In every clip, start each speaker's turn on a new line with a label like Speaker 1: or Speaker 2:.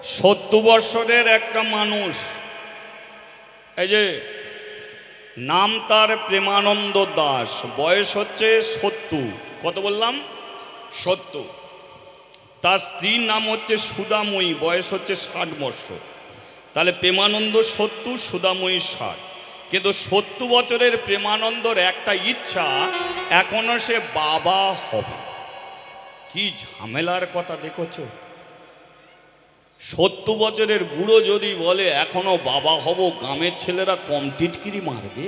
Speaker 1: 70 বছরের একটা মানুষ, এই যে নাম তার প্রেমানন্দ দাস, বয়স হচ্ছে 70। কত বললাম? 70। তার স্ত্রীর নাম হচ্ছে সুধাময়ী, বয়স হচ্ছে 60 বছর। তাহলে প্রেমানন্দ 70, সুধাময়ী 60। কিন্তু 70 বছরের প্রেমানন্দর একটা ইচ্ছা, এখনো সে বাবা হবে। কি ঝামেলার কথা দেখছো? 70 বছরের বুড়ো যদি বলে এখনো বাবা হব, গ্রামের ছেলেরা কম টিটকিরি মারবে?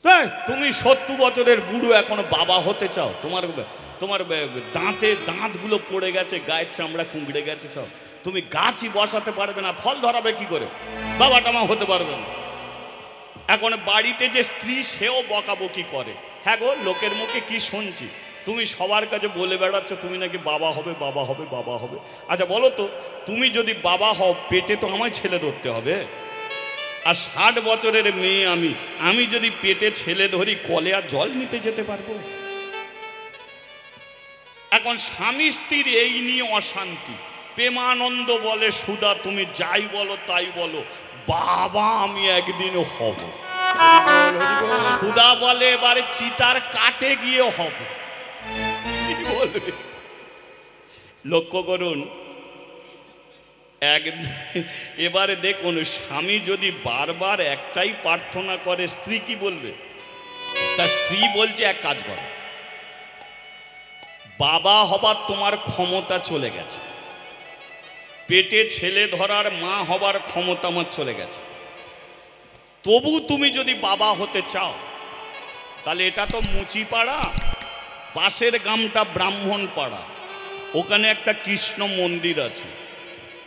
Speaker 1: তাই তুমি 70 বছরের বুড়ো এখনো বাবা হতে চাও? তোমার তোমার দাঁতে দাঁতগুলো পড়ে গেছে, গায়ের চামড়া কুঁকড়ে গেছে সব। তুমি গাছই বসাতে পারবে না, ফল ধরাবে কি করে? বাবা টামা হতে পারবে না। এখন বাড়িতে যে স্ত্রী, সেও বকাবকি করে। হ্যাঁ গো, লোকের মুখে কি শুনছি, তুমি সবার কাছে বলে বেড়াচ্ছ তুমি নাকি বাবা হবে, বাবা হবে, বাবা হবে। আচ্ছা বলো তো, তুমি যদি বাবা হও, পেটে তো আমায় ছেলে ধরতে হবে। আর 60 বছরের মেয়ে আমি যদি পেটে ছেলে ধরি, কলে আর জল নিতে যেতে পারবো? এখন স্বামী স্ত্রীর এই নিয়ে অশান্তি। প্রেমানন্দ বলে, সুধা তুমি যাই বলো তাই বলো, বাবা আমি একদিন হব। সুধা বলে এবারে চিতার কাটে গিয়ে হব। কি বলবে? লক্ষ্য করুন, এবারে দেখুন, স্বামী যদি বারবার একটাই প্রার্থনা করে, স্ত্রী কি বলবে? তার স্ত্রী বলছে এক কাজ করো, বাবা হবার তোমার ক্ষমতা চলে গেছে, পেটে ছেলে ধরার মা হবার ক্ষমতা আমার চলে গেছে, তবু তুমি যদি বাবা হতে চাও, তাহলে এটা তো মুচিপাড়া, পাশের গ্রামটা ব্রাহ্মণ পাড়া, ওখানে একটা কৃষ্ণ মন্দির আছে।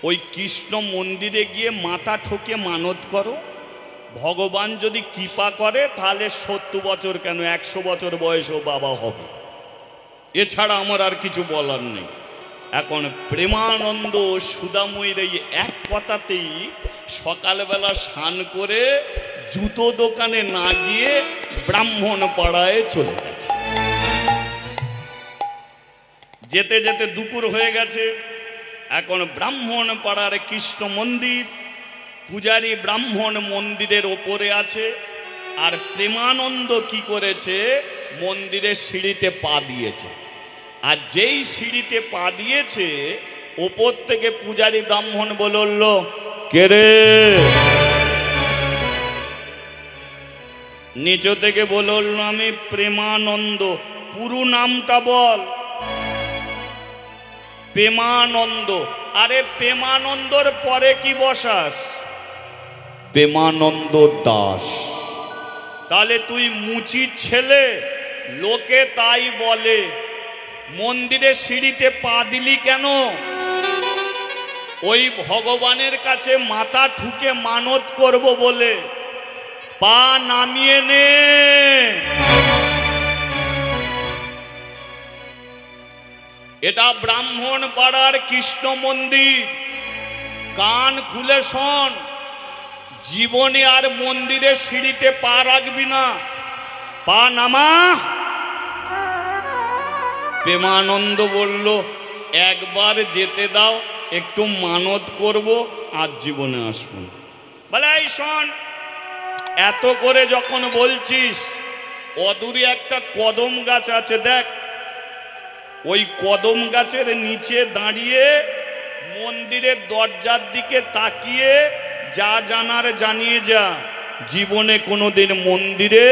Speaker 1: ওই কৃষ্ণ মন্দিরে গিয়ে মাথা ঠকে মানত করো, ভগবান যদি কৃপা করে তাহলে 70 বছর কেন 100 বছর বয়সেও বাবা হবে। এছাড়া আমার আর কিছু বলার নেই। এখন প্রেমানন্দ সুধাময়ীর এই এক কথাতেই সকালবেলা স্নান করে জুতো দোকানে না গিয়ে ব্রাহ্মণ পাড়ায় চলে গেছে। যেতে যেতে দুপুর হয়ে গেছে। এখন ব্রাহ্মণ পাড়ার কৃষ্ণ মন্দির, পূজারী ব্রাহ্মণ মন্দিরের ওপরে আছে, আর প্রেমানন্দ কি করেছে, মন্দিরের সিঁড়িতে পা দিয়েছে। আর যেই সিঁড়িতে পা দিয়েছে, ওপর থেকে পূজারী ব্রাহ্মণ বলল, কে রে? নিচ থেকে বলল, আমি প্রেমানন্দ। পুরো নামটা বল। প্রেমানন্দ। আরে প্রেমানন্দর পরে কি বসাস? প্রেমানন্দ দাস। তাহলে তুই মুচির ছেলে, লোকে তাই বলে। মন্দিরের সিঁড়িতে পা দিলি কেন? ওই ভগবানের কাছে মাথা ঠুকে মানত করব বলে। পা নামিয়ে নে। এটা ব্রাহ্মণ পাড়ার কৃষ্ণ মন্দির। কান খুলে শোন, জীবনে আর মন্দিরের সিঁড়িতে পা রাখবি না। পা নামা। প্রেমানন্দ বলল, একবার যেতে দাও, একটু মানত করব, আর জীবনে আসবো। বলে, এই শোন, এত করে যখন বলছিস, অদূরে একটা কদম গাছ আছে, দেখ। ওই কদম গাছের নিচে দাঁড়িয়ে মন্দিরের দরজার দিকে তাকিয়ে যা জানার জানিয়ে যা, জীবনে কোনোদিন মন্দিরে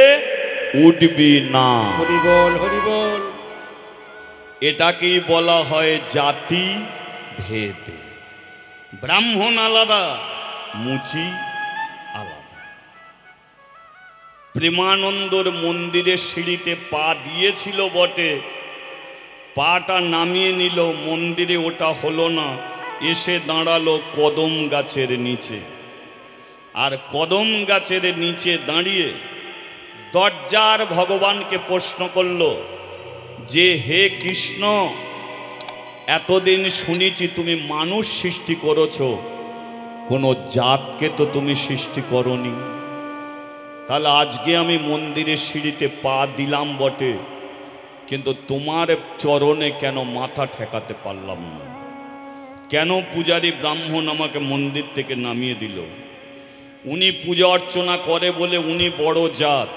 Speaker 1: উঠবি না।
Speaker 2: হরি বল, হরি বল।
Speaker 1: এটাকেই বলা হয় জাতি ভেদ। ব্রাহ্মণ আলাদা, মুচি আলাদা। প্রেমানন্দর মন্দিরের সিঁড়িতে পা দিয়েছিল বটে, পাটা নামিয়ে নিল, মন্দিরে ওটা হলো না, এসে দাঁড়ালো কদম গাছের নিচে। আর কদম গাছের নিচে দাঁড়িয়ে দরজার ভগবানকে প্রশ্ন করল যে, হে কৃষ্ণ, এতদিন শুনেছি তুমি মানুষ সৃষ্টি করেছ, কোনো জাতকে তো তুমি সৃষ্টি করনি। তাহলে আজকে আমি মন্দিরের সিঁড়িতে পা দিলাম বটে, কিন্তু তোমার চরণে কেন মাথা ঠেকাতে পারলাম না? কেন পূজারী ব্রাহ্মণ আমাকে মন্দির থেকে নামিয়ে দিল? উনি পূজা অর্চনা করে বলে উনি বড় জাত,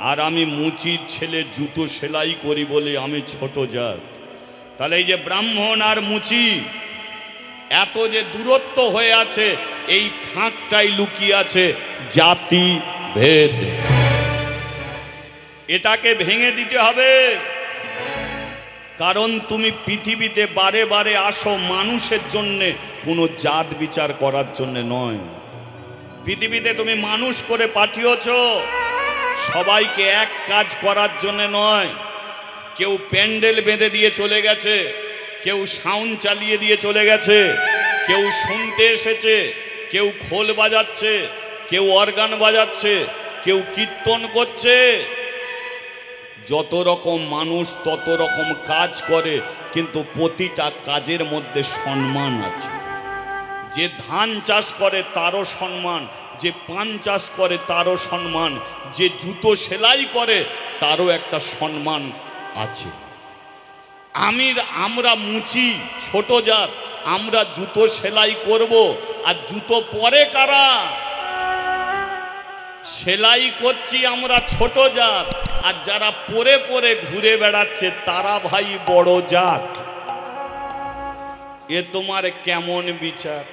Speaker 1: আর আমি মুচির ছেলে, জুতো সেলাই করি বলে আমি ছোট জাত। তাহলে এই যে ব্রাহ্মণ আর মুচি এত যে দূরত্ব হয়ে আছে, এই ফাঁকটাই লুকিয়ে আছে জাতি ভেদ। এটাকে ভেঙে দিতে হবে। কারণ তুমি পৃথিবীতে বারে বারে আসো মানুষের জন্যে, কোনো জাত বিচার করার জন্য নয়। পৃথিবীতে তুমি মানুষ করে পাঠিয়েছ, সবাইকে এক কাজ করার জন্য নয়। কেউ প্যান্ডেল বেঁধে দিয়ে চলে গেছে, কেউ সাউন্ড চালিয়ে দিয়ে চলে গেছে, কেউ শুনতে এসেছে, কেউ খোল বাজাচ্ছে, কেউ অর্গান বাজাচ্ছে, কেউ কীর্তন করছে। যত রকম মানুষ তত রকম কাজ করে, কিন্তু প্রতিটা কাজের মধ্যে সম্মান আছে। যে ধান চাষ করে তারও সম্মান, যে পান চাষ করে তারও সম্মান, যে জুতো সেলাই করে তারও একটা সম্মান আছে। আমরা মুচি, ছোট জাত, আমরা জুতো সেলাই করব, আর জুতো পরে কারা? সেলাই করছি আমরা ছোট জাত, আর যারা পরে পরে ঘুরে বেড়াচ্ছে তারা ভাই বড় জাত। এ তোমার কেমন বিচার?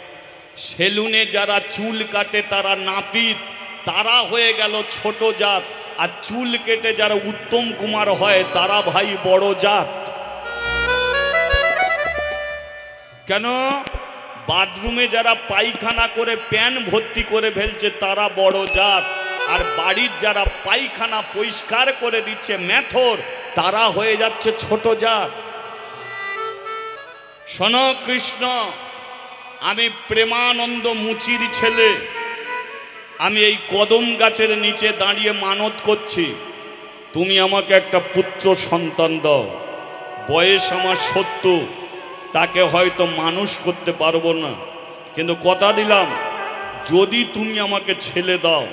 Speaker 1: সেলুনে যারা চুল কাটে তারা নাপিত, তারা হয়ে গেল ছোট জাত, আর চুল কেটে যারা উত্তম কুমার হয় তারা ভাই বড় জাত। কেন? বাথরুমে যারা পায়খানা করে প্যান ভর্তি করে ফেলছে তারা বড় জাত, আর বাড়ির যারা পায়খানা পরিষ্কার করে দিচ্ছে মেথর, তারা হয়ে যাচ্ছে ছোট জাত। শোনো কৃষ্ণ, আমি প্রেমানন্দ মুচির ছেলে, আমি এই কদম গাছের নিচে দাঁড়িয়ে মানত করছি, তুমি আমাকে একটা পুত্র সন্তান দাও। বয়স আমার 70, তাকে হয়তো মানুষ করতে পারবো না, কিন্তু কথা দিলাম যদি তুমি আমাকে ছেলে দাও,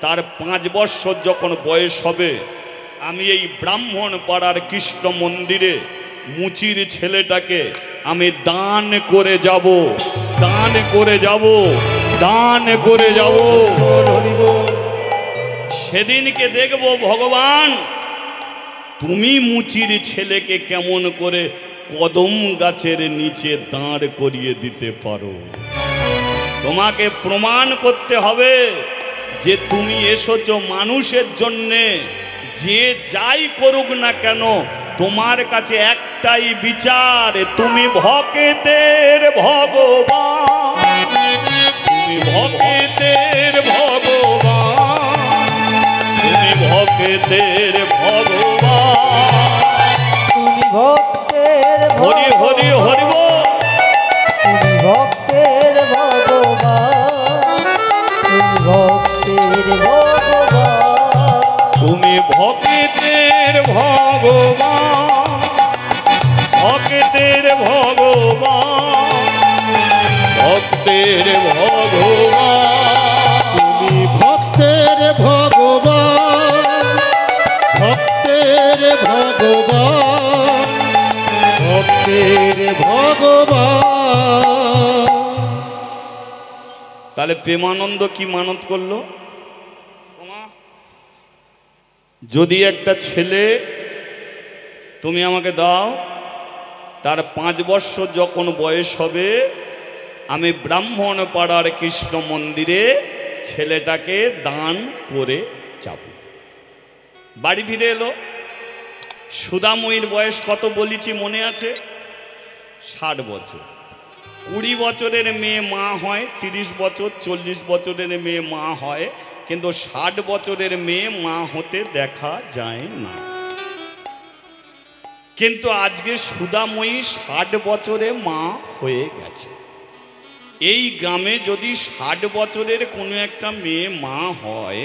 Speaker 1: তার 5 বৎসর যখন বয়স হবে, আমি এই ব্রাহ্মণ পাড়ার কৃষ্ণ মন্দিরে মুচির ছেলেটাকে আমি দান করে যাব, দান করে যাব, দান করে যাব। সেদিনকে দেখব ভগবান তুমি মুচির ছেলেকে কেমন করে কদম গাছের নিচে দাঁড় করিয়ে দিতে পারো। তোমাকে প্রমাণ করতে হবে যে তুমি এসেছো মানুষের জন্যে। যে যাই করুক না কেন, তোমার কাছে একটাই বিচার, তুমি ভক্তের ভগবান, তুমি ভক্তের ভগবান, তুমি ভক্তের ভগবান,
Speaker 3: তুমি ভক্তের
Speaker 1: হরি হরি হরি বল।
Speaker 3: তুমি ভক্তের ভগবান, তুমি ভক্তের ভগবান,
Speaker 1: তুমি ভক্তের ভগবান, ভক্তের ভগবান, ভক্তের ভগবান,
Speaker 2: তুমি ভক্তের ভগবান, ভক্তের ভগবান, ভক্তের ভগবান।
Speaker 1: তাহলে প্রেমানন্দ কি মানত করলো? যদি একটা ছেলে তুমি আমাকে দাও, তার 5 বৎসর যখন বয়স হবে, আমি ব্রাহ্মণ পাড়ার কৃষ্ণ মন্দিরে ছেলেটাকে দান করে যাব। বাড়ি ফিরে এলো। সুদাময়ীর বয়স কত বলেছি মনে আছে? 60 বছর। 20 বছরের মেয়ে মা হয়, 30 বছর 40 বছরের মেয়ে মা হয়, কিন্তু 60 বছরের মেয়ে মা হতে দেখা যায় না। কিন্তু আজকে সুদাময়ী 60 বছরে মা হয়ে গেছে। এই গ্রামে যদি 60 বছরের কোনো একটা মেয়ে মা হয়,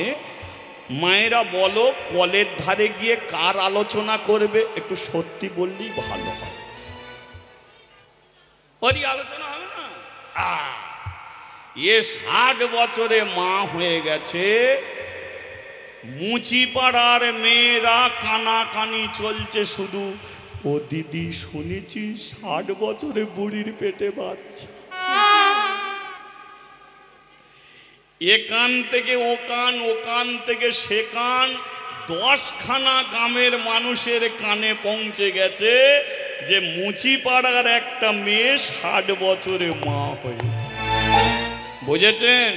Speaker 1: মায়েরা বলো কলের ধারে গিয়ে কার আলোচনা করবে? একটু সত্যি বললেই ভালো হয়। ওরই আলোচনা হবে না। এ 60 বছরে মা হয়ে গেছে, মুচি পাড়ার মেয়েরা কানাকানি চলছে শুধু, ও দিদি শুনেছি 60 বছরে বুড়ির পেটে বাচ্চা। একান থেকে ওকান, ওকান থেকে সেকান, 10খানা গ্রামের মানুষের কানে পৌঁছে গেছে যে মুচি পাড়ার একটা মেয়ে 60 বছরে মা হয়েছে। বুঝেছেন?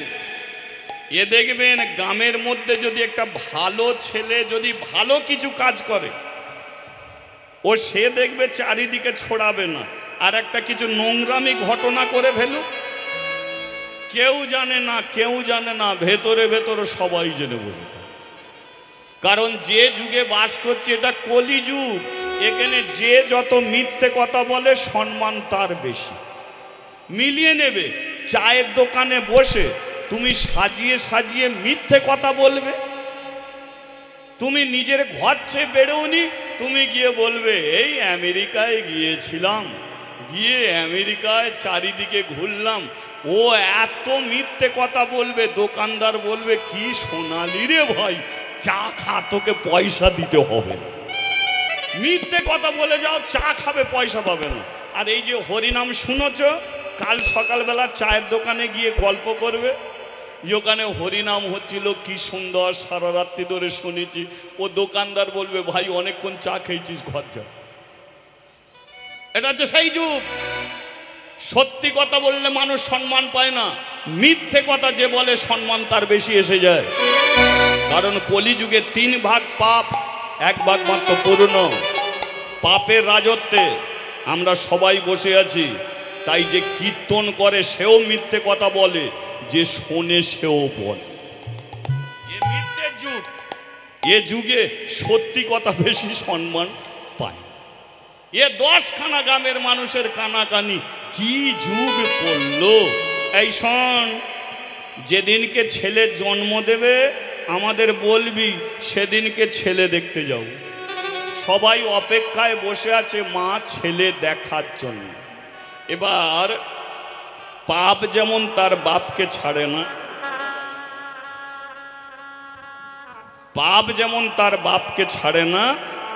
Speaker 1: এ দেখবেন গ্রামের মধ্যে যদি একটা ভালো ছেলে যদি ভালো কিছু কাজ করে, ও সে দেখবে চারিদিকে ছড়াবে না, আর একটা কিছু নোংরামি ঘটনা করে ফেলুক, কেউ জানে না, কেউ জানে না, ভেতরে ভেতরে সবাই জেনে বসে। কারণ যে যুগে বাস করছে এটা কলি যুগ, এখানে যে যত মিথ্যে কথা বলে সম্মান তার বেশি। মিলিয়ে নেবে, চায়ের দোকানে বসে তুমি সাজিয়ে সাজিয়ে মিথ্যে কথা বলবে, তুমি নিজের ঘর ছেড়ে বেরোনি, তুমি গিয়ে বলবে এই আমেরিকায় গিয়েছিলাম, গিয়ে আমেরিকায় চারিদিকে ঘুরলাম। ও এত মিথ্যে কথা বলবে, দোকানদার বলবে কি সোনালি রে ভাই, চা খা, তোকে পয়সা দিতে হবে। মিথ্যে কথা বলে যাও, চা খাবে, পয়সা পাবে না। আর এই যে হরিনাম শুনেছ, কাল সকালবেলা চায়ের দোকানে গিয়ে গল্প করবে যে ওখানে হরিনাম হচ্ছিল, কি সুন্দর, সারা রাত্রি ধরে শুনেছি। ও দোকানদার বলবে ভাই অনেকক্ষণ চা খেয়েছিস, ঘর যা। এটা হচ্ছে সেই যুগ। সত্যি কথা বললে মানুষ সম্মান পায় না, মিথ্যে কথা যে বলে সম্মান তার বেশি এসে যায়। কারণ কলিযুগে 3 ভাগ পাপ, 1 ভাগ মাত্র পুণ্য। পাপের রাজত্বে আমরা সবাই বসে আছি, তাই যে কীর্তন করে সেও মিথ্যে কথা বলে, যে শোনে সেও বলে। এ মিথ্যের যুগ, এ যুগে সত্যি কথা বেশি সম্মান পায়। এ 10খানা গ্রামের মানুষের কানাকানি, কি যুগ পড়ল। এই শোন, যেদিনকে ছেলে জন্ম দেবে আমাদের বলবি, সেদিনকে ছেলে দেখতে যাও। সবাই অপেক্ষায় বসে আছে মা ছেলে দেখার জন্য। এবার পাপ যেমন তার বাপকে ছাড়ে না, পাপ যেমন তার বাপকে ছাড়ে না,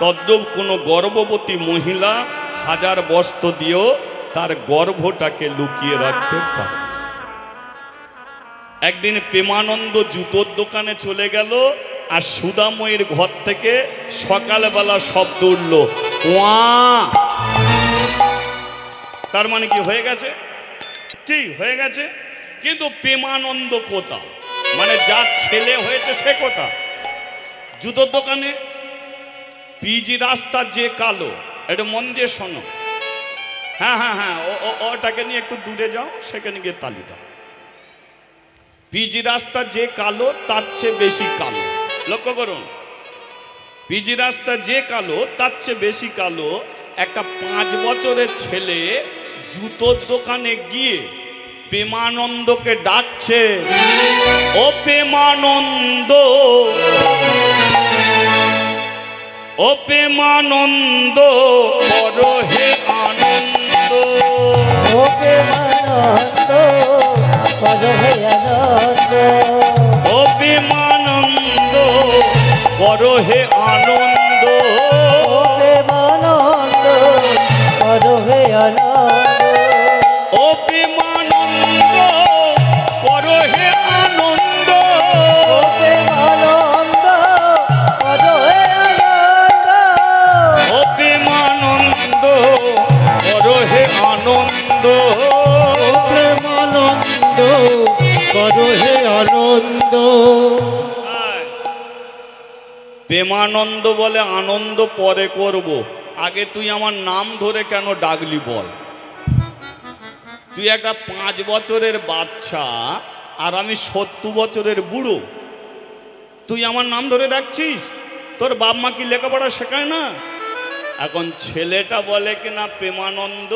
Speaker 1: তদ্রূপ কোনো গর্ভবতী মহিলা 1000 বস্ত্র দিয়েও তার গর্ভটাকে লুকিয়ে রাখতে পারে। একদিন প্রেমানন্দ জুতোর দোকানে চলে গেল, আর সুদাময়ীর ঘর থেকে সকালবেলা শব্দ উঠল, ওয়া। তার মানে কি হয়ে গেছে? কি হয়ে গেছে? কিন্তু প্রেমানন্দ কোথা, মানে যার ছেলে হয়েছে সে কোথা? জুতোর দোকানে। পিজি রাস্তা যে কালো, একটু মন দিয়ে শোনো। হ্যাঁ হ্যাঁ হ্যাঁ, ওটাকে নিয়ে একটু দূরে যাও, সেখানে গিয়ে তালি দাও। পিজি রাস্তা যে কালো তার চেয়ে বেশি কালো। লক্ষ্য করুন, পিজি রাস্তা যে কালো তার চেয়ে বেশি কালো। একটা 5 বছরের ছেলে জুতোর দোকানে গিয়ে প্রেমানন্দকে ডাকছে, ও প্রেমানন্দ, ও প্রেমানন্দ, করো হে আনন্দ,
Speaker 3: ও প্রেমানন্দ, করো হে আনন্দ,
Speaker 1: ও প্রেমানন্দ, করো হে আনন্দ,
Speaker 3: ও প্রেমানন্দ, করো হে আনন্দ,
Speaker 1: ও প্রেমানন্দ, করো হে আনন্দ,
Speaker 3: ও প্রেমানন্দ, করো হে আনন্দ,
Speaker 1: ও প্রেমানন্দ, করো হে আনন্দ।
Speaker 2: প্রেমানন্দ করো হে আনন্দ।
Speaker 1: প্রেমানন্দ বলে আনন্দ পরে করব, আগে তুই আমার নাম ধরে কেন ডাকলি বল? তুই একটা 5 বছরের বাচ্চা আর আমি 70 বছরের বুড়ো, তুই আমার নাম ধরে ডাকছিস? তোর বাপ মা কি লেখাপড়া শেখায় না? এখন ছেলেটা বলে কিনা প্রেমানন্দ,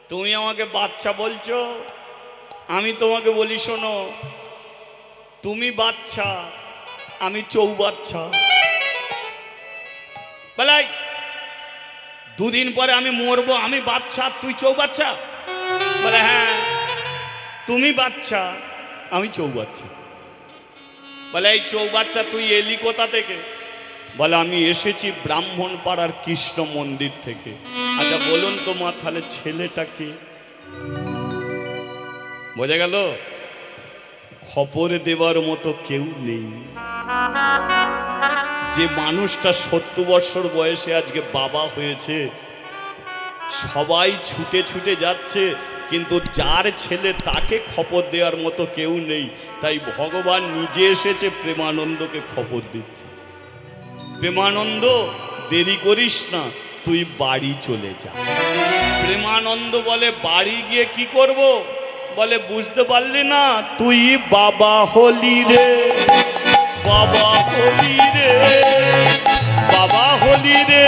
Speaker 1: তুমি আমাকে বাচ্চা বলছো, আমি তোমাকে বলি শোনো, তুমি বাচ্চা আমি চৌবাচ্চা। বলাই 2 দিন পরে আমি মরবো, আমি বাচ্চা তুই চৌবাচ্চা? বলে হ্যাঁ, তুমি বাচ্চা আমি চৌবাচ্চা। বলে এই চৌবাচ্চা তুই এলি কোথা থেকে? বলে আমি এসেছি ব্রাহ্মণ পাড়ার কৃষ্ণ মন্দির থেকে। আচ্ছা বলুন তো মা, তাহলে ছেলেটাকে বোঝা গেল? খবর দেবার মতো কেউ নেই। যে মানুষটা 70 বছর বয়সে আজকে বাবা হয়েছে, সবাই ছুটে ছুটে যাচ্ছে, কিন্তু যার ছেলে তাকে খবর দেওয়ার মতো কেউ নেই। তাই ভগবান নিজে এসেছে প্রেমানন্দকে খবর দিচ্ছে। প্রেমানন্দ দেরি করিস না, তুই বাড়ি চলে যা। প্রেমানন্দ বলে বাড়ি গিয়ে কি করব? বলে বুঝতে পারলি না, তুই বাবা হলি রে, বাবা হলি রে, বাবা হলি রে,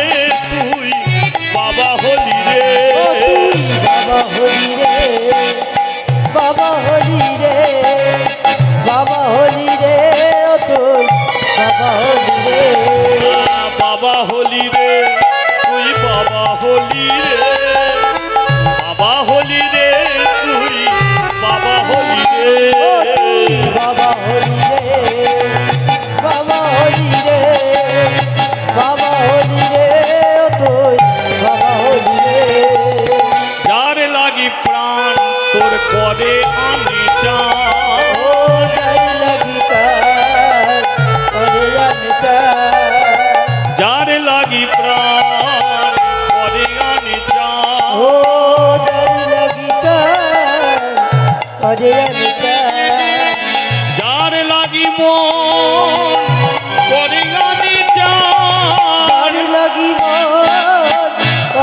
Speaker 1: তুই বাবা হলি রে,
Speaker 3: বাবা হলি রে, বাবা হলি রে, বাবা হলি রে, ও তুই বাবা হলি রে,
Speaker 1: বাবা হলি রে, তুই বাবা হলি রে, বাবা হলি রে, তুই বাবা হলি রে,
Speaker 3: বাবা হলি রে, বাবা হলি রে, বাবা হলি রে, ও তুই বাবা হলি রে,
Speaker 1: যার লাগি প্রাণ তোর করে আমি চাই,
Speaker 3: ও যার লাগি প্রাণ ওরে আমি চাই,
Speaker 1: যার লাগি প্রাণ করে আমি চাই,
Speaker 3: ও যার লাগি প্রাণ ওরে আমি চাই,
Speaker 1: যার লাগি মন করে আমি চাই,
Speaker 3: যার লাগি মন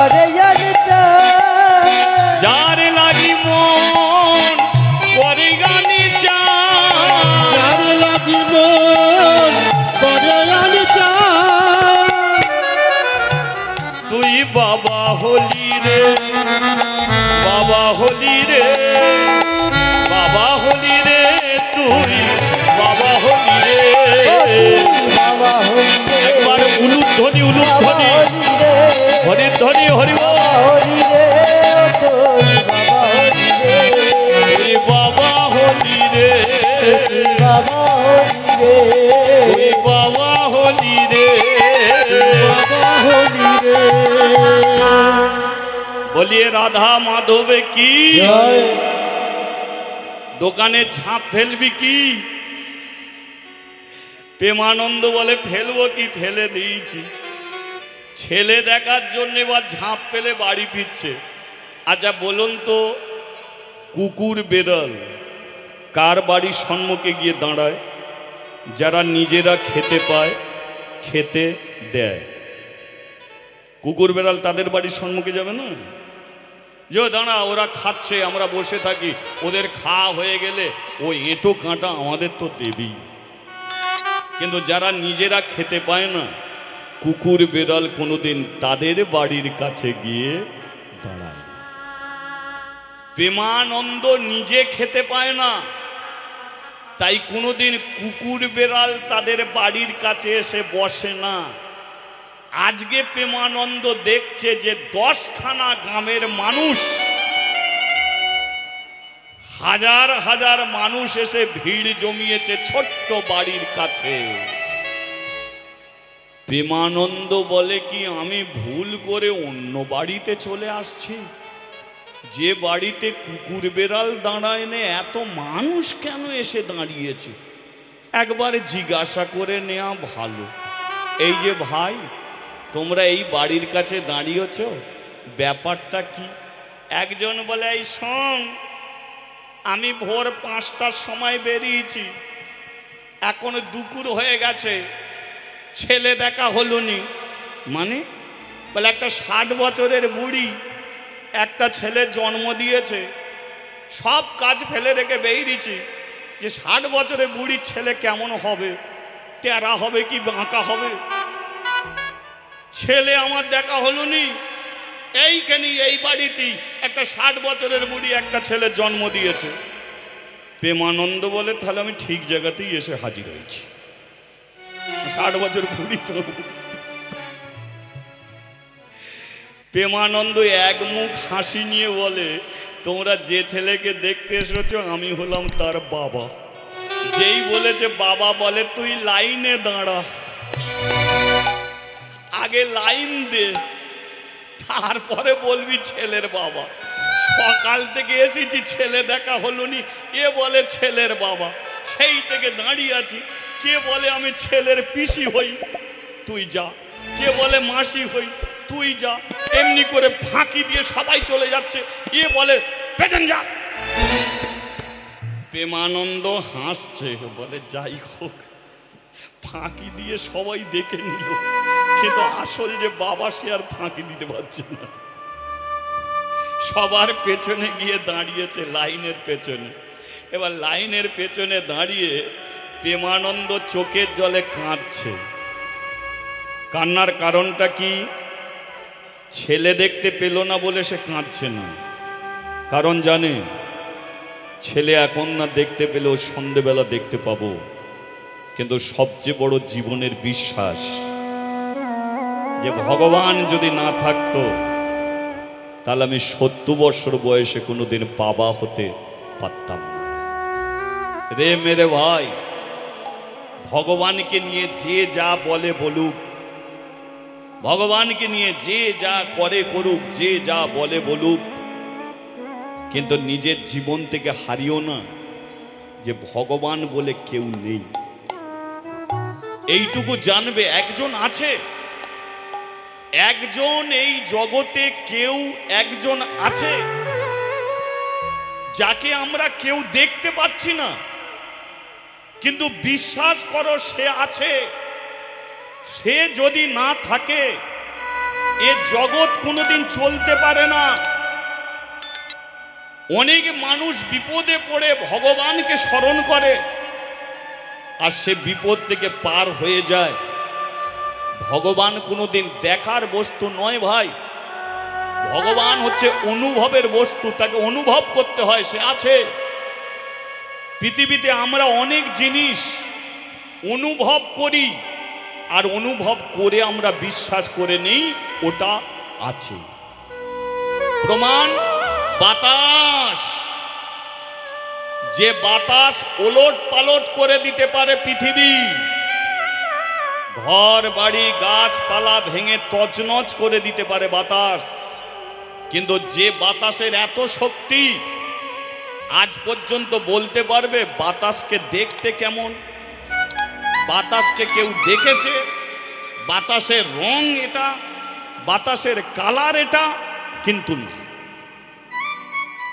Speaker 3: ওরে আমি চাই,
Speaker 1: যার লাগি মন করে আমি চাই,
Speaker 2: যার লাগিব করে আনি চাই,
Speaker 1: তুই বাবা হলি রে, বাবা হলি রে, বাবা হলি রে, তুই বাবা হলি রে,
Speaker 3: ও তুই বাবা হলি রে,
Speaker 1: একবার উলুধ্বনি
Speaker 3: বাবা
Speaker 1: উলুধ্বনি,
Speaker 3: হলি রে,
Speaker 1: হরির ধ্বনি হরি বল।
Speaker 3: বাবা হলি রে, ও তুই বাবা হলি রে,
Speaker 1: তুই বাবা হলি রে,
Speaker 3: তুই বাবা হলি রে,
Speaker 1: তুই বাবা হলি রে,
Speaker 2: বাবা হলি রে।
Speaker 1: বলিয়ে রাধা মাধবে কি?
Speaker 2: জয়।
Speaker 1: দোকানে ঝাঁপ ফেলবি কি? প্রেমানন্দ বলে ফেলবো কি, ফেলে দিয়েছি। ছেলে দেখার জন্য এবার ঝাঁপ ফেলে বাড়ি ফিরছে। আচ্ছা বলুন তো, কুকুর বেড়াল কার বাড়ির সম্মুখে গিয়ে দাঁড়ায়? যারা নিজেরা খেতে পায়, খেতে দেয়। কুকুর বেড়াল তাদের বাড়ির সম্মুখে যাবে না? যে দাঁড়া, ওরা খাচ্ছে, আমরা বসে থাকি, ওদের খাওয়া হয়ে গেলে ও এঁটো কাঁটা আমাদের তো দেবেই। কিন্তু যারা নিজেরা খেতে পায় না, কুকুর বেড়াল কোনোদিন তাদের বাড়ির কাছে গিয়ে দাঁড়ায় না। প্রেমানন্দ নিজে খেতে পায় না, তাই কোনোদিন কুকুর বেড়াল তাদের বাড়ির কাছে এসে বসে না। আজকে প্রেমানন্দ দেখছে যে 10খানা গ্রামের মানুষ, হাজার হাজার মানুষ এসে ভিড় জমিয়েছে ছোট্ট বাড়ির কাছে। প্রেমানন্দ বলে কি, আমি ভুল করে অন্য বাড়িতে চলে আসছি? যে বাড়িতে কুকুর বেড়াল দাঁড়ায় না, এত মানুষ কেন এসে দাঁড়িয়েছে? একবার জিজ্ঞাসা করে নেওয়া ভালো। এই যে ভাই, তোমরা এই বাড়ির কাছে দাঁড়িয়েছ, ব্যাপারটা কি? একজন বলে, এই শোন, আমি ভোর 5টার সময় বেরিয়েছি, এখন দুপুর হয়ে গেছে, ছেলে দেখা হলো নি। মানে? বলে একটা 60 বছরের বুড়ি একটা ছেলে জন্ম দিয়েছে, সব কাজ ফেলে রেখে বেরিয়েছি যে 60 বছরের বুড়ির ছেলে কেমন হবে, তেরা হবে কি বাঁকা হবে? ছেলে আমার দেখা হলো নি, এইখানে এই বাড়িতেই একটা 60 বছরের বুড়ি একটা ছেলে জন্ম দিয়েছে। প্রেমানন্দ বলে, তাহলে আমি ঠিক জায়গাতেই এসে হাজির হয়েছি। 60 বছর বুড়ি তো। প্রেমানন্দ এক মুখ হাসি নিয়ে বলে, তোমরা যে ছেলেকে দেখতে এসেছো আমি হলাম তার বাবা। যেই বলেছে বাবা বলে তুই লাইনে দাঁড়া, আগে লাইন দে, তারপরে বলবি ছেলের বাবা। সকাল থেকে এসেছি ছেলে দেখা হলো নি, এ বলে ছেলের বাবা। সেই থেকে দাঁড়িয়ে আছি, কে বলে আমি ছেলের পিসি হই, তুই যা, কে বলে মাসি হই, তুই যা। এমনি করে ফাঁকি দিয়ে সবাই চলে যাচ্ছে, এ বলে পেছন যা। প্রেমানন্দ হাসছে, বলে যাই হোক, ফাঁকি দিয়ে সবাই দেখে নিল, কিন্তু আসল যে বাবা সে আর ফাঁকি দিতে পারছে না। সবার পেছনে গিয়ে দাঁড়িয়েছে লাইনের পেছনে। এবার লাইনের পেছনে দাঁড়িয়ে প্রেমানন্দ চোখের জলে কাঁদছে। কান্নার কারণটা কি? ছেলে দেখতে পেল না বলে সে কাঁদছে না, কারণ জানে ছেলে এখন না দেখতে পেলেও সন্ধেবেলা দেখতে পাবো। কিন্তু সবচেয়ে বড় জীবনের বিশ্বাস যে ভগবান যদি না থাকতো তাহলে আমি 70 বছর বয়সে কোনোদিন বাবা হতে পারতাম না। রে মেরে ভাই, ভগবানকে নিয়ে যে যা বলে বলুক, ভগবানকে নিয়ে যে যা করে করুক, যে যা বলে বলুক, কিন্তু নিজের জীবন থেকে হারিও না যে ভগবান বলে কেউ নেই। এইটুকু জানবে একজন আছে, একজন এই জগতে কেউ একজন আছে যাকে আমরা কেউ দেখতে পাচ্ছি না, কিন্তু বিশ্বাস করো সে আছে। সে যদি না থাকে এ জগৎ কোনোদিন চলতে পারে না। অনেক মানুষ বিপদে পড়ে ভগবানকে স্মরণ করে আর সে বিপদ থেকে পার হয়ে যায়। ভগবান কোনোদিন দেখার বস্তু নয় ভাই, ভগবান হচ্ছে অনুভবের বস্তু, তাকে অনুভব করতে হয়, সে আছে। পৃথিবীতে আমরা অনেক জিনিস অনুভব করি আর অনুভব করে আমরা বিশ্বাস করে নেই ওটা আছে। প্রমাণ বাতাস, যে বাতাস ওলট পালট করে দিতে পারে পৃথিবী, ঘর বাড়ি গাছপালা ভেঙে তছনছ করে দিতে পারে বাতাস। কিন্তু যে বাতাসের এত শক্তি, আজ পর্যন্ত বলতে পারবে বাতাসকে দেখতে কেমন? বাতাসকে কেউ দেখেছে? বাতাসের রং এটা, বাতাসের কালার এটা? কিন্তু না,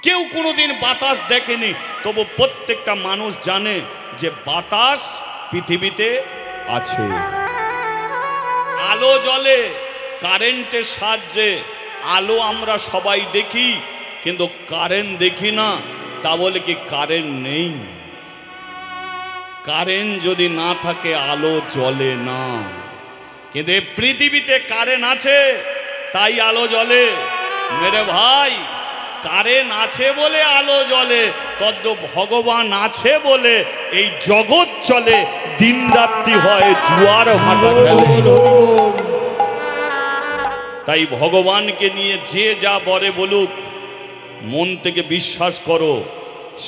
Speaker 1: কেউ কোনোদিন বাতাস দেখেনি। তবু প্রত্যেকটা মানুষ জানে যে বাতাস পৃথিবীতে আছে। আলো জ্বলে কারেন্টের সাহায্যে, আলো আমরা সবাই দেখি কিন্তু কারেন্ট দেখি না। তা বলে কি কারেন্ট নেই? কারেন্ট যদি না থাকে আলো জ্বলে না, কিন্তু পৃথিবীতে কারেন্ট আছে তাই আলো জ্বলে। মেরে ভাই, কারেন্ট আছে বলে আলো জ্বলে, তদ্দ ভগবান আছে বলে এই জগৎ চলে, দিন রাত্রি হয়, জোয়ার ভাটা চলে। তাই ভগবানকে নিয়ে যে যা বলে বলুক, মন থেকে বিশ্বাস করো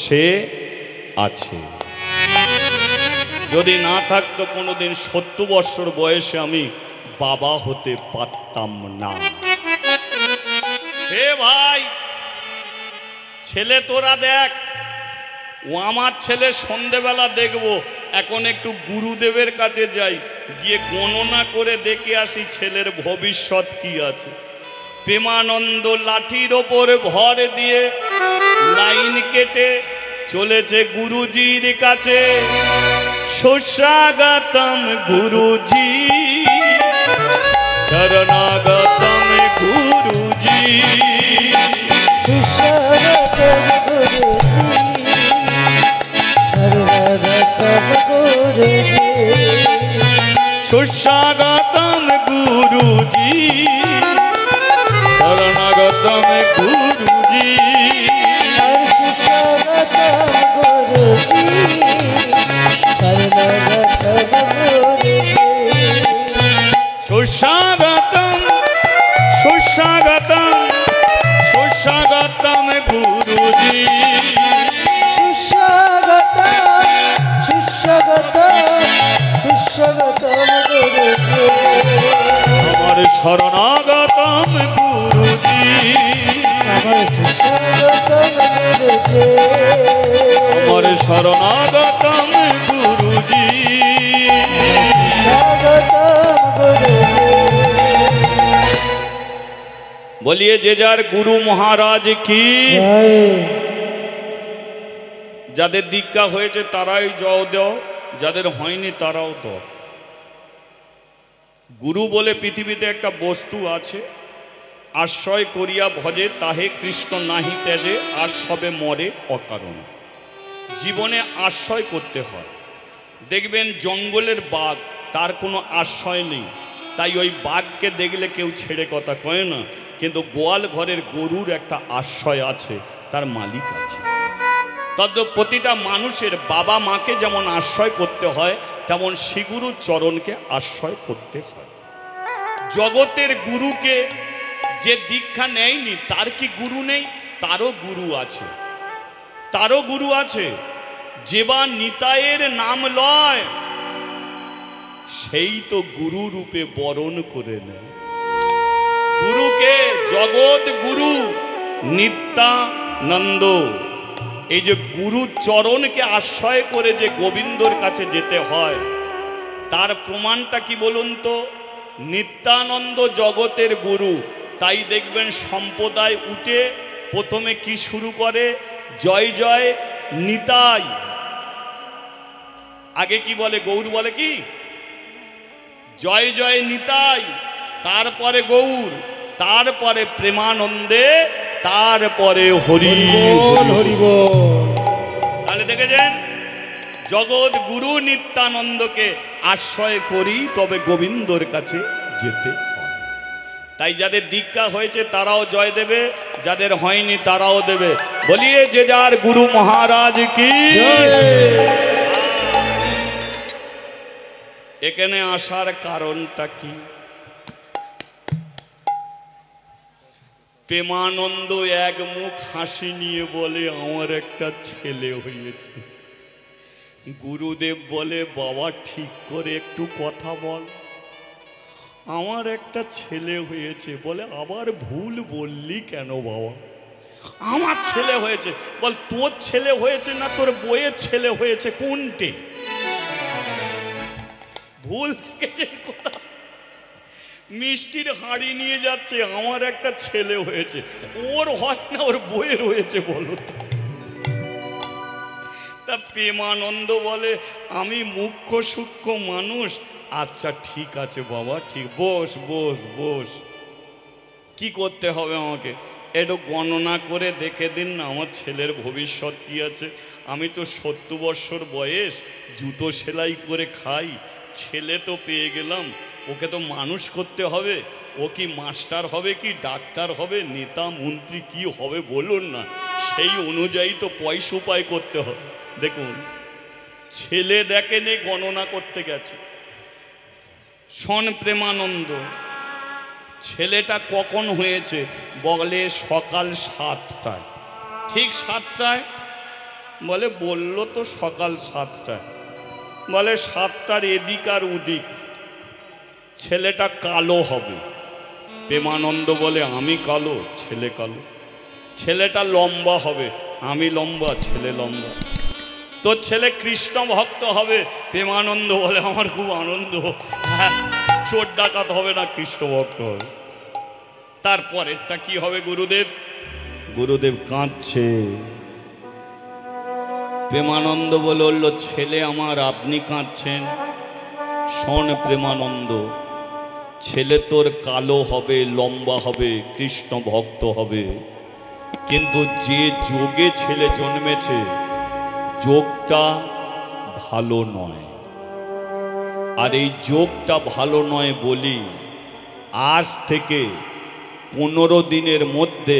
Speaker 1: সে আছে। যদি না থাকতো কোনোদিন 70 বছর বয়সে আমি বাবা হতে পারতাম না। হে ভাই, ছেলে তোরা দেখ, ও আমার ছেলে সন্ধেবেলা দেখবো। এখন একটু গুরুদেবের কাছে যাই, গিয়ে গণনা করে দেখে আসি ছেলের ভবিষ্যৎ কি আছে। প্রেমানন্দ লাঠির ওপর ভর দিয়ে লাইন কেটে চলেছে গুরুজির কাছে। সুস্বাগতম গুরুজি, শরণাগতম গুরুজি,
Speaker 3: সুস্বাগতম গুরুজি,
Speaker 1: সুস্বাগতম গুরুজি, শরণাগতম গুরুজি,
Speaker 3: সুস্বাগতম গুরুজি, শরণাগতম গুরুজি,
Speaker 1: সুস্বাগতম, সুস্বাগতম, সুস্বাগতম গুরুজি,
Speaker 3: সুস্বাগতম,
Speaker 1: আমার শরণাগতম গুরুজি বলিয়ে যে যার গুরু মহারাজ কি। যাদের দীক্ষা হয়েছে তারাই জয় দাও, যাদের হয়নি তারাও দাও। গুরু বলে পৃথিবীতে একটা বস্তু আছে, আশ্রয় করিয়া ভজে তাহে কৃষ্ণ নাহি তেজে, আর সবে মরে অকারণ। জীবনে আশ্রয় করতে হয়। দেখবেন জঙ্গলের বাঘ, তার কোনো আশ্রয় নেই, তাই ওই বাঘকে দেখলে কেউ ছেড়ে কথা কয় না। কিন্তু গোয়াল ঘরের গরুর একটা আশ্রয় আছে, তার মালিক আছে। তদ্দ প্রতিটা মানুষের বাবা মাকে যেমন আশ্রয় করতে হয়, তেমন শ্রীগুরুর চরণকে আশ্রয় করতে হয়। জগতের গুরুকে যে দীক্ষা নেয়নি তার কি গুরু নেই? তারও গুরু আছে, তারও গুরু আছে। যে বা নিতায়ের নাম লয়, সেই তো গুরু রূপে বরণ করে নেয়। গুরুকে জগৎ গুরু নিত্যানন্দ, এই যে গুরু চরণকে আশ্রয় করে যে গোবিন্দর কাছে যেতে হয়, তার প্রমাণটা কি বলুন তো? নিত্যানন্দ জগতের গুরু। তাই দেখবেন সম্প্রদায় উঠে প্রথমে কি শুরু করে? জয় জয় নিতাই। আগে কি বলে? গৌর বলে কি জয় জয় নিতাই, তারপরে গৌর, তারপরে প্রেমানন্দে, তারপরে হরি হরি বল। তাহলে দেখেছেন, জগৎ গুরু নিত্যানন্দকে আশ্রয় করি তবে গোবিন্দর কাছে যেতে হয়। তাই যাদের দীক্ষা হয়েছে তারাও জয় দেবে, যাদের হয়নি তারাও দেবে। বলিয়ে যে যার গুরু মহারাজ কি। এখানে আসার কারণটা কি? প্রেমানন্দ এক মুখ হাসি নিয়ে বলে, আমার একটা ছেলে হয়েছে। গুরুদেব বলে, বাবা ঠিক করে একটু কথা বল, আমার একটা ছেলে হয়েছে। বলে, আবার ভুল বললি কেন বাবা? আমার ছেলে হয়েছে। বল, তোর ছেলে হয়েছে না তোর বইয়ের ছেলে হয়েছে, কোনটি? ভুল গেছে কথা। মিষ্টির হাঁড়ি নিয়ে যাচ্ছে, আমার একটা ছেলে হয়েছে। ওর হয় না, ওর বইয়ের হয়েছে বলো তো। তা প্রেমানন্দ বলে, আমি মুখ্য সূক্ষ্ম মানুষ। আচ্ছা ঠিক আছে বাবা, ঠিক, বস বস বস। কি করতে হবে আমাকে? একটু গণনা করে দেখে দিন না, আমার ছেলের ভবিষ্যৎ কি আছে। আমি তো 70 বছর বয়স, জুতো সেলাই করে খাই। ছেলে তো পেয়ে গেলাম, ওকে তো মানুষ করতে হবে। ও কি মাস্টার হবে, কি ডাক্তার হবে, নেতা মন্ত্রী কি হবে বলুন না? সেই অনুযায়ী তো পয়সা উপায় করতে হবে। দেখুন, ছেলে দেখেনি, গণনা করতে গেছে। শোন প্রেমানন্দ, ছেলেটা কখন হয়েছে? বলে, সকাল 7টায়। ঠিক 7টায়? বলে, বললো তো সকাল 7টায়। বলে, 7টার এদিক আর ওদিক। ছেলেটা কালো হবে। প্রেমানন্দ বলে, আমি কালো, ছেলে কালো। ছেলেটা লম্বা হবে, আমি লম্বা, ছেলে লম্বা। তোর ছেলে কৃষ্ণ ভক্ত হবে। প্রেমানন্দ বলে, আমার খুব আনন্দ। হ্যাঁ, চোর ডাকাত হবে না, কৃষ্ণ ভক্ত হবে। তারপরেরটা কি হবে? গুরুদেব, গুরুদেব কাঁদছে। প্রেমানন্দ বলল, ছেলে আমার, আপনি কাঁদছেন? শোন প্রেমানন্দ, ছেলে তোর কালো হবে, লম্বা হবে, কৃষ্ণ ভক্ত হবে, কিন্তু যে যোগে ছেলে জন্মেছে যোগটা ভালো নয়। আর এই যোগটা ভালো নয় বলি আজ থেকে 15 দিনের মধ্যে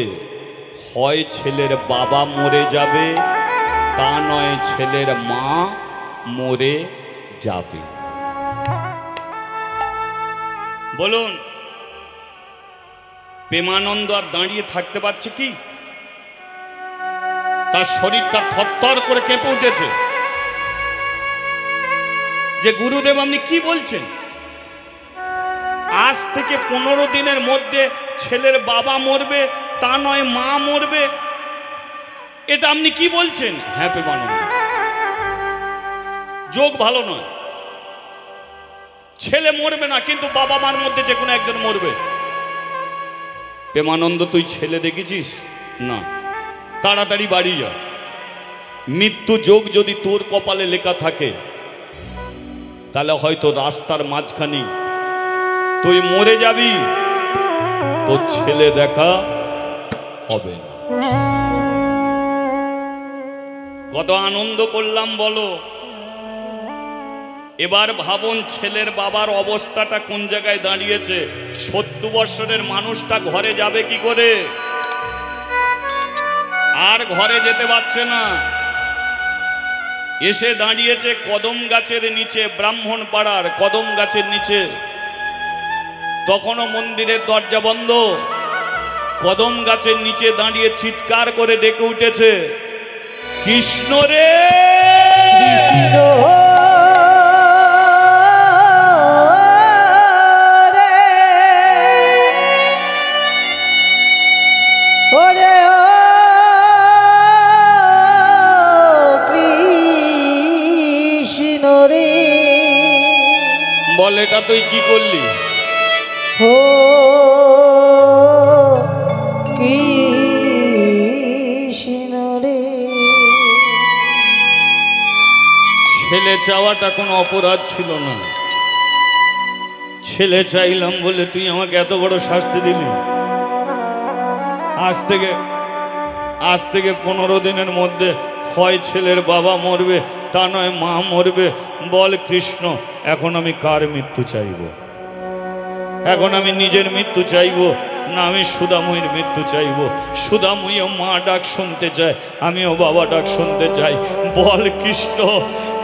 Speaker 1: হয় ছেলের বাবা মরে যাবে, তা নয় ছেলের মা মরে যাবে। বলুন, প্রেমানন্দ আর দাঁড়িয়ে থাকতে পারছে কি? তার শরীরটা থরথর করে কেঁপে উঠেছে যে গুরুদেব আপনি কি বলছেন? আজ থেকে 15 দিনের মধ্যে ছেলের বাবা মরবে, তা নয় মা মরবে, এটা আপনি কি বলছেন? হ্যাঁ প্রেমানন্দ, যোগ ভালো নয়। ছেলে মরবে না, কিন্তু বাবা মার মধ্যে যে কোনো একজন মরবে। প্রেমানন্দ তুই ছেলে দেখেছিস না? তাড়াতাড়ি বাড়ি যা। মৃত্যু যোগ যদি তোর কপালে লেখা থাকে, তাহলে হয়তো রাস্তার মাঝখানে তুই মরে যাবি, তোর ছেলে দেখা হবে না। কত আনন্দ করলাম বলো। এবার ভাবুন ছেলের বাবার অবস্থাটা কোন জায়গায় দাঁড়িয়েছে। 70 বছরের মানুষটা ঘরে যাবে কি করে? আর ঘরে যেতে পারছে না, এসে দাঁড়িয়েছে কদম গাছের নিচে, ব্রাহ্মণ পাড়ার কদম গাছের নিচে। তখনও মন্দিরের দরজা বন্ধ। কদম গাছের নিচে দাঁড়িয়ে চিৎকার করে ডেকে উঠেছে, কৃষ্ণ রে
Speaker 3: কৃষ্ণ ওরে ও কৃষ্ণ রে।
Speaker 1: বল, এটা তুই কি করলি?
Speaker 3: ও কৃষ্ণ রে।
Speaker 1: ছেলে চাওয়াটা কোনো অপরাধ ছিল না। ছেলে চাইলাম বলে তুই আমাকে এত বড় শাস্তি দিলি। আজ থেকে 15 দিনের মধ্যে হয় ছেলের বাবা মরবে, তা নয় মা মরবে। বল কৃষ্ণ, এখন আমি কার মৃত্যু চাইব? এখন আমি নিজের মৃত্যু চাইব, না আমি সুদাময়ীর মৃত্যু চাইব? সুদাময়ীও মা ডাক শুনতে চায়, আমিও বাবা ডাক শুনতে চাই। বল কৃষ্ণ,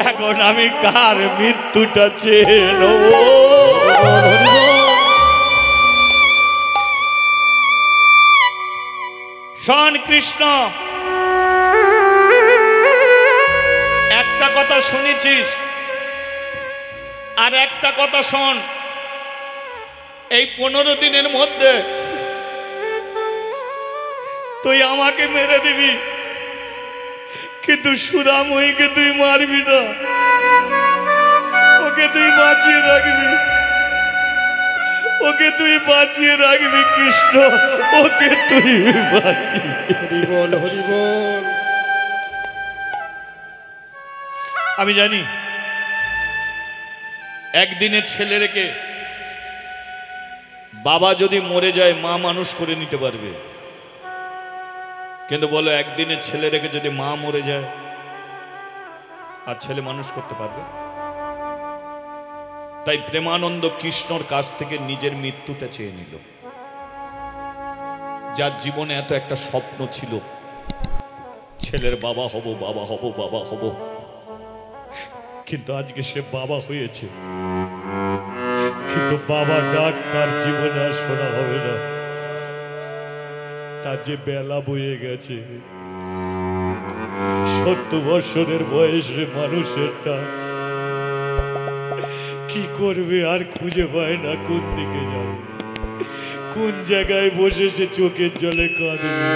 Speaker 1: এখন আমি কার মৃত্যুটা চেয়ে নেব? শোন কৃষ্ণ, একটা কথা শুনেছিস, আর একটা কথা শোন। এই 15 দিনের মধ্যে তুই আমাকে মেরে দিবি, কিন্তু সুদাময়ীকে তুই মারবি না। ওকে তুই বাঁচিয়ে রাখবি, ওকে তুই বাঁচিয়ে রাখবি কৃষ্ণ, ওকে তুই বাঁচিয়ে।
Speaker 2: হরি বল, হরি বল।
Speaker 1: আমি জানি একদিনে ছেলে রেখে বাবা যদি মরে যায় মা মানুষ করে নিতে পারবে, কিন্তু বলো একদিনে ছেলে রেখে যদি মা মরে যায় আর ছেলে মানুষ করতে পারবে? তাই প্রেমানন্দ কৃষ্ণর কাছ থেকে নিজের মৃত্যুটা চেয়ে নিল। যার জীবনে এত একটা স্বপ্ন ছিল, ছেলের বাবা হব, বাবা হব, বাবা হব, কিন্তু আজকে সে বাবা হয়েছে, কিন্তু বাবা ডাক তার জীবনে আর শোনা হবে না। তার যে বেলা বয়ে গেছে, 70 বছরের বয়সে মানুষের ডাক কি করবে আর খুঁজে পায় না, কোন দিকে যাবে, কোন জায়গায় বসে সে চোখের জলে কাঁদবে।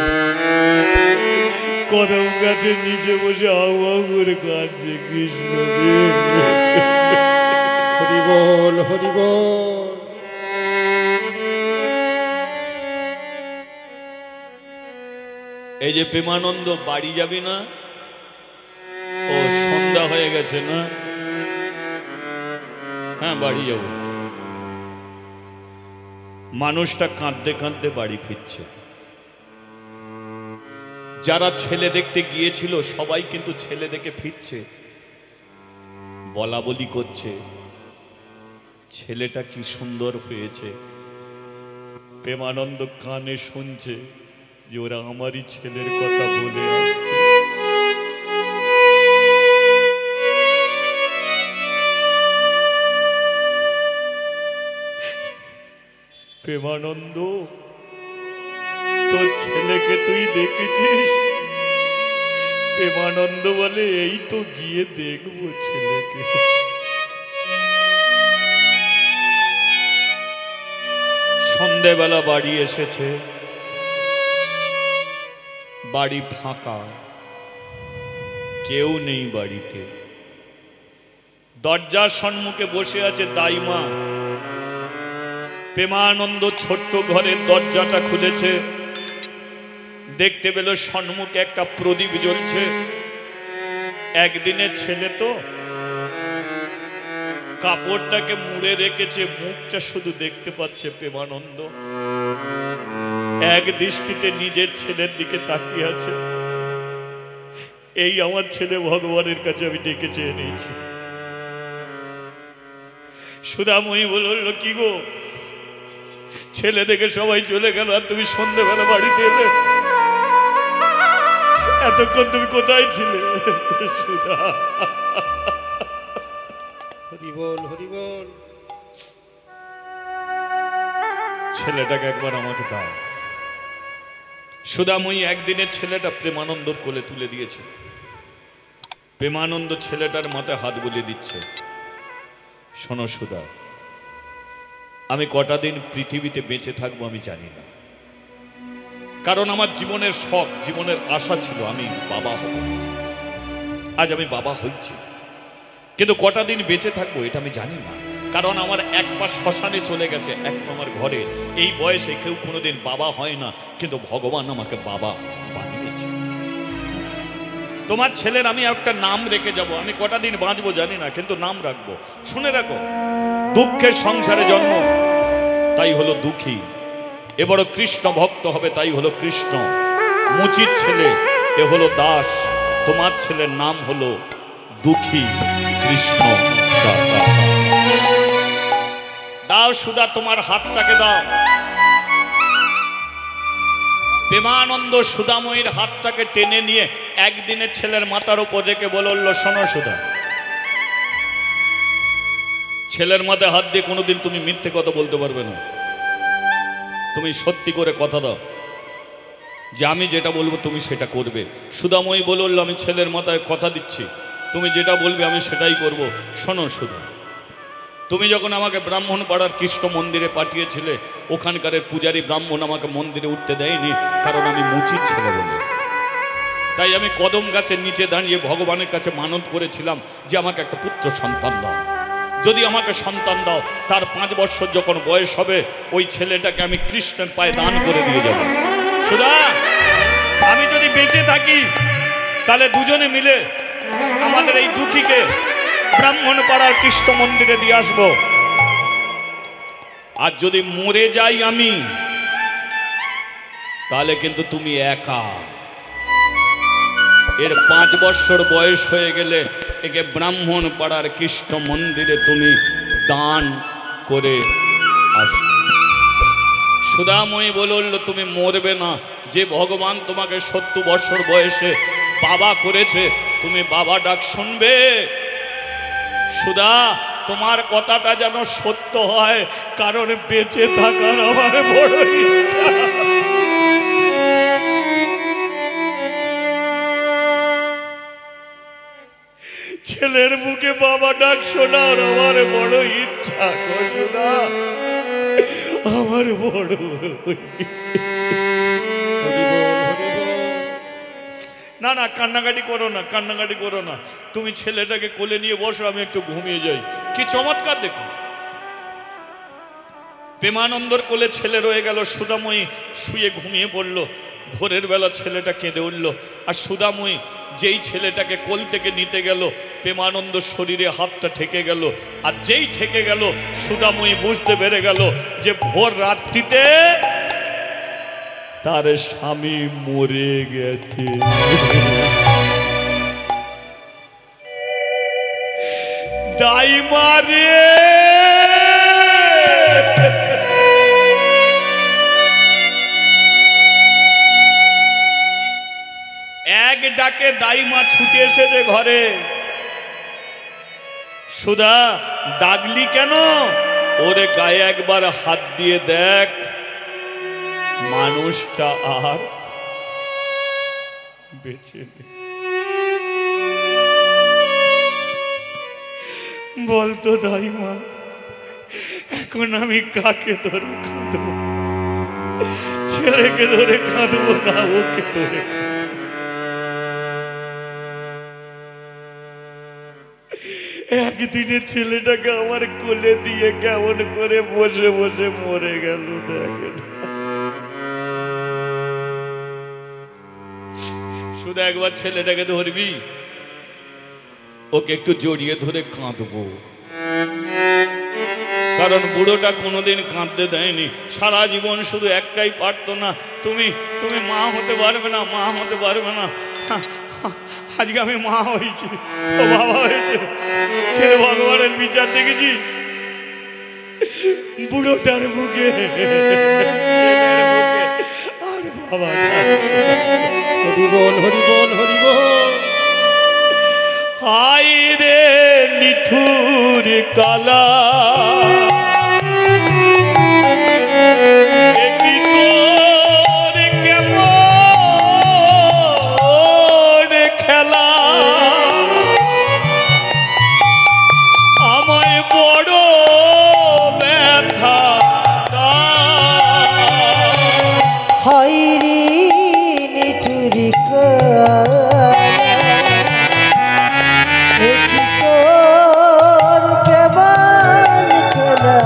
Speaker 1: কদম গাছের নিচে বসে আউ আউ করে কাঁদছে, কৃষ্ণ রে।
Speaker 2: হরি বল, হরি বল।
Speaker 1: এই যে প্রেমানন্দ, বাড়ি যাবি না? ও সন্ধ্যা হয়ে গেছে না? হ্যাঁ বাড়ি যাব। মানুষটা কাঁদতে কাঁদতে বাড়ি ফিরছে। যারা ছেলে দেখতে গিয়েছিল সবাই কিন্তু ছেলে দেখে ফিরছে, বলা বলি করছে, ছেলেটা কি সুন্দর হয়েছে। প্রেমানন্দ কানে শুনছে যে ওরা আমারই ছেলের কথা বলে আসছে। প্রেমানন্দ, তোর ছেলেকে তুই দেখেছিস? প্রেমানন্দ বলে, এই তো গিয়ে দেখবো ছেলেকে। সন্ধ্যেবেলা বাড়ি এসেছে, বাড়ি ফাঁকা, কেউ নেই বাড়িতে। দরজার সম্মুখে বসে আছে দাইমা। প্রেমানন্দ ছোট্ট ঘরের দরজাটা খুলেছে, দেখতে পেল সম্মুখে একটা প্রদীপ জ্বলছে। একদিনের ছেলে তো কাপড়টাকে মুড়ে রেখেছে, মুখটা শুধু দেখতে পাচ্ছে প্রেমানন্দ। এক দৃষ্টিতে নিজের ছেলের দিকে তাকিয়ে আছে। এই আমার ছেলে, ভগবানের কাছে আমি ডেকে চেয়ে নিয়েছি। সুধাময়ী বলল, কি গো, ছেলে দেখে সবাই চলে গেল আর তুমি সন্ধ্যেবেলা বাড়িতে এলে? এতক্ষণ তুমি কোথায় ছিলে? সুধা,
Speaker 2: হরি বল, হরি বল।
Speaker 1: ছেলেটাকে একবার আমাকে দাও। সুধাময়ী একদিনের ছেলেটা প্রেমানন্দর কোলে তুলে দিয়েছে। প্রেমানন্দ ছেলেটার মাথায় হাত বুলিয়ে দিচ্ছে। শোনো সুধা, আমি কটা দিন পৃথিবীতে বেঁচে থাকবো আমি জানি না, কারণ আমার জীবনের শখ, জীবনের আশা ছিল আমি বাবা হব। আজ আমি বাবা হচ্ছি, কিন্তু কটা দিন বেঁচে থাকবো এটা আমি জানি না, কারণ আমার এক পা শ্মশানে চলে গেছে, এক পা আমার ঘরে। এই বয়সে কেউ কোনোদিন বাবা হয় না, কিন্তু ভগবান আমাকে বাবা বানিয়েছে। তোমার ছেলের আমি একটা নাম রেখে যাব। আমি কটা দিন বাঁচবো জানি না, কিন্তু নাম রাখবো। শুনে রাখো, দুঃখের সংসারে জন্ম, তাই হলো দুঃখী। এ বড় কৃষ্ণ ভক্ত হবে, তাই হলো কৃষ্ণ। মুচির ছেলে, এ হলো দাস। তোমার ছেলের নাম হলো দুঃখী কৃষ্ণ। দাও সুধা, তোমার হাতটাকে দাও। প্রেমানন্দ সুধাময়ীর হাতটাকে টেনে নিয়ে একদিনের ছেলের মাথার উপর রেখে বলল, শোনো সুধা, ছেলের মাথায় হাত দিয়ে কোনোদিন তুমি মিথ্যে কথা বলতে পারবে না। তুমি সত্যি করে কথা দাও যে আমি যেটা বলবো তুমি সেটা করবে। সুধাময়ী বলল, আমি ছেলের মাথায় কথা দিচ্ছি, তুমি যেটা বলবে আমি সেটাই করব। শোনো সুধা, তুমি যখন আমাকে ব্রাহ্মণ পাড়ার কৃষ্ণ মন্দিরে পাঠিয়েছিলে, ওখানকার পূজারী ব্রাহ্মণ আমাকে মন্দিরে উঠতে দেয়নি, কারণ আমি মুচির ছেলে বলে। তাই আমি কদম গাছের নিচে দাঁড়িয়ে ভগবানের কাছে মানত করেছিলাম যে আমাকে একটা পুত্র সন্তান দাও। যদি আমাকে সন্তান দাও, তার 5 বছর যখন বয়স হবে, ওই ছেলেটাকে আমি কৃষ্ণের পায়ে দান করে দিয়ে যাব। সুধা, আমি যদি বেঁচে থাকি তাহলে দুজনে মিলে আমাদের এই দুঃখীকে ব্রাহ্মণ পাড়ার কৃষ্ণ মন্দিরে দিয়ে আসবো। আর যদি মরে যাই আমি, তাহলে কিন্তু তুমি একা। এর 5 বছর বয়স হয়ে গেলে একে ব্রাহ্মণ পাড়ার কৃষ্ণ মন্দিরে তুমি দান করে আসবে। সুধাময়ী বলল, তুমি মরবে না। যে ভগবান তোমাকে 70 বছর বয়সে বাবা করেছে, তুমি বাবা ডাক শুনবে। সুধা, তোমার কথাটা যেন সত্য হয়, কারণ বেঁচে থাকার আমার বড় ইচ্ছা। ছেলের মুখে বাবা ডাক শোনার আমার বড় ইচ্ছা গো সুধা, আমার বড়। না না, কান্নাকাটি করো না, কান্নাকাটি করো না। তুমি ছেলেটাকে কোলে নিয়ে বসো, আমি একটু ঘুমিয়ে যাই। কি চমৎকার দেখো, প্রেমানন্দর কোলে ছেলে রয়ে গেল। সুধাময়ী শুয়ে ঘুমিয়ে পড়ল। ভোরের বেলা ছেলেটা কেঁদে উঠল। আর সুধাময়ী যেই ছেলেটাকে কোল থেকে নিতে গেল, প্রেমানন্দ শরীরে হাতটা ঠেকে গেল। আর যেই ঠেকে গেল, সুধাময়ী বুঝতে পেরে গেল যে ভোর রাত্রিতে তার স্বামী মরে গেছে। দাইমা রে, এক ডাকে দাইমা ছুটে এসেছে ঘরে। সুধা, ডাকলি কেন? ওরে গায়ে একবার হাত দিয়ে দেখ, মানুষটা আর বেঁচে নেই। বলতো দাইমা, এখন আমি কাকে ধরে কাঁদবো? ছেলেকে ধরে কাঁদবো না ওকে ধরে কাঁদবো? একদিনে ছেলেটাকে আমার কোলে দিয়ে কেমন করে বসে বসে মরে গেল দেখেন। শুধু একবার ছেলেটাকে ধরবি, ওকে একটু জড়িয়ে ধরে কাঁদবো, কারণ বুড়োটা কোনোদিন কাঁদতে দেয়নি। সারা জীবন শুধু একটাই পারতো না, তুমি তুমি মা হতে পারবে না, মা হতে পারবে না। আজকে আমি মা হয়েছি, ও বাবা হয়েছে, কেন ভগবানের বিচার দেখেছিস? বুড়োটার বুকে, ছেলের বুকে, আর বাবা।
Speaker 2: হরি বল হরি বল হরি বল।
Speaker 1: হায় রে নিঠুর কালা, একই তোর কেমন খেলা, আমায় বড় ব্যথা
Speaker 3: হইরি নিঠুরি দেখি তোর কেমন খেলা,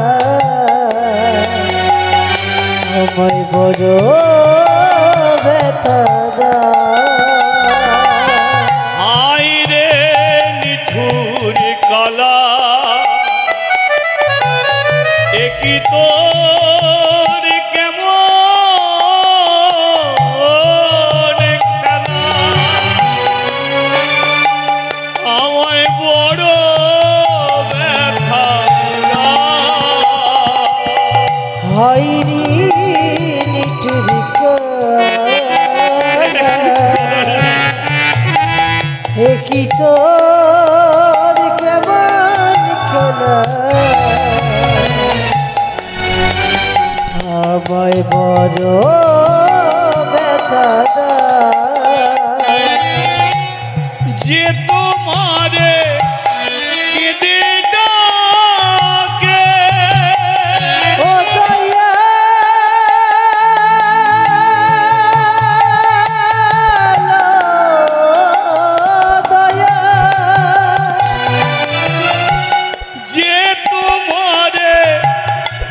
Speaker 3: আমায় বড় ব্যথা
Speaker 1: হায় রে নিঠুর কালা, একই তোর কেমন খেলা, আমায় বড় ব্যথা
Speaker 3: হইরি নিঠুরি দেখি তোর কেমন খেলা, আমায় বড় ব্যথা
Speaker 1: যে তোমারে কেঁদে ডাকে,
Speaker 3: ও দয়া দয়া
Speaker 1: যে তোমারে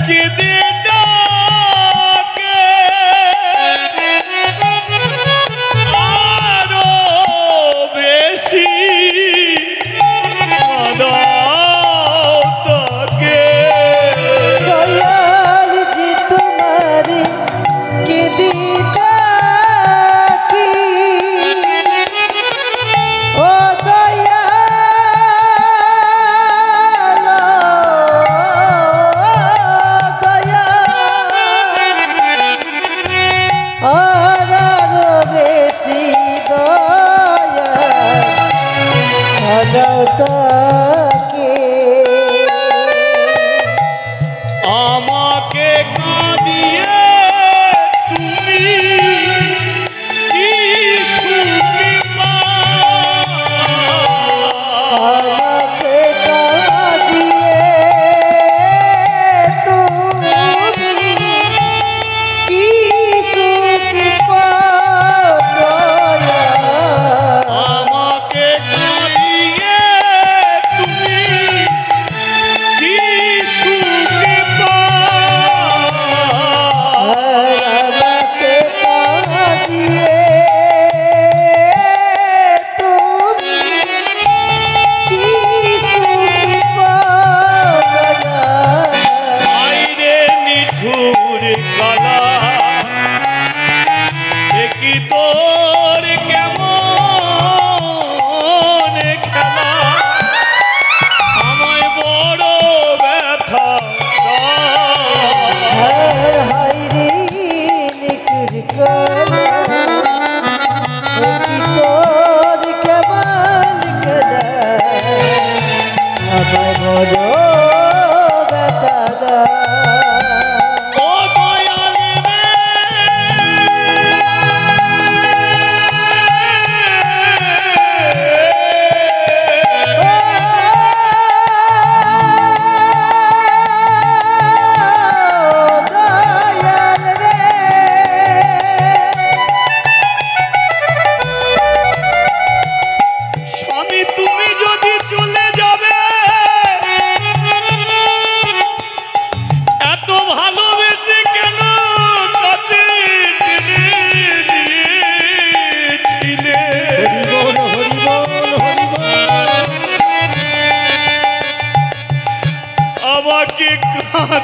Speaker 1: কেঁদে ডাকে,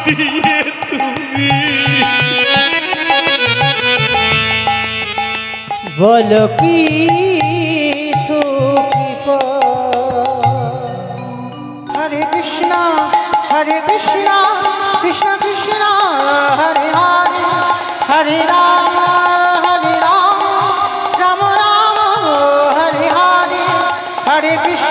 Speaker 1: দিয়ে তুমি
Speaker 3: বলো কি সুখী হরে কৃষ্ণ কৃষ্ণ কৃষ্ণ হরে হরে হরে রাম রাম রাম হরে হরে হরে কৃষ্ণ